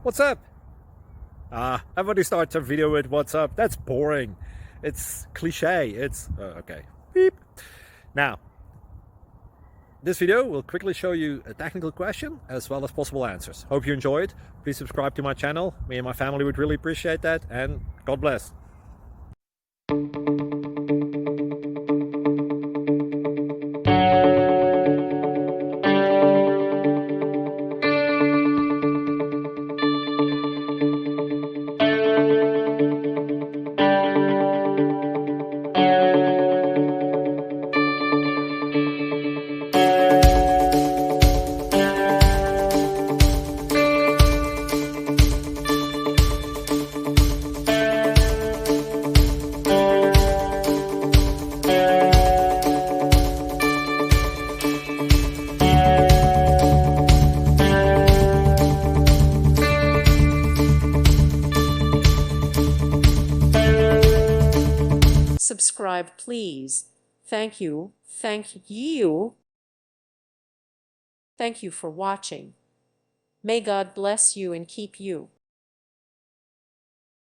What's up? Everybody starts a video with what's up. That's boring. It's cliche. It's okay. Beep. Now, this video will quickly show you a technical question as well as possible answers. Hope you enjoyed. Please subscribe to my channel. Me and my family would really appreciate that, and God bless. Subscribe, please. Thank you. Thank you. Thank you for watching. May God bless you and keep you.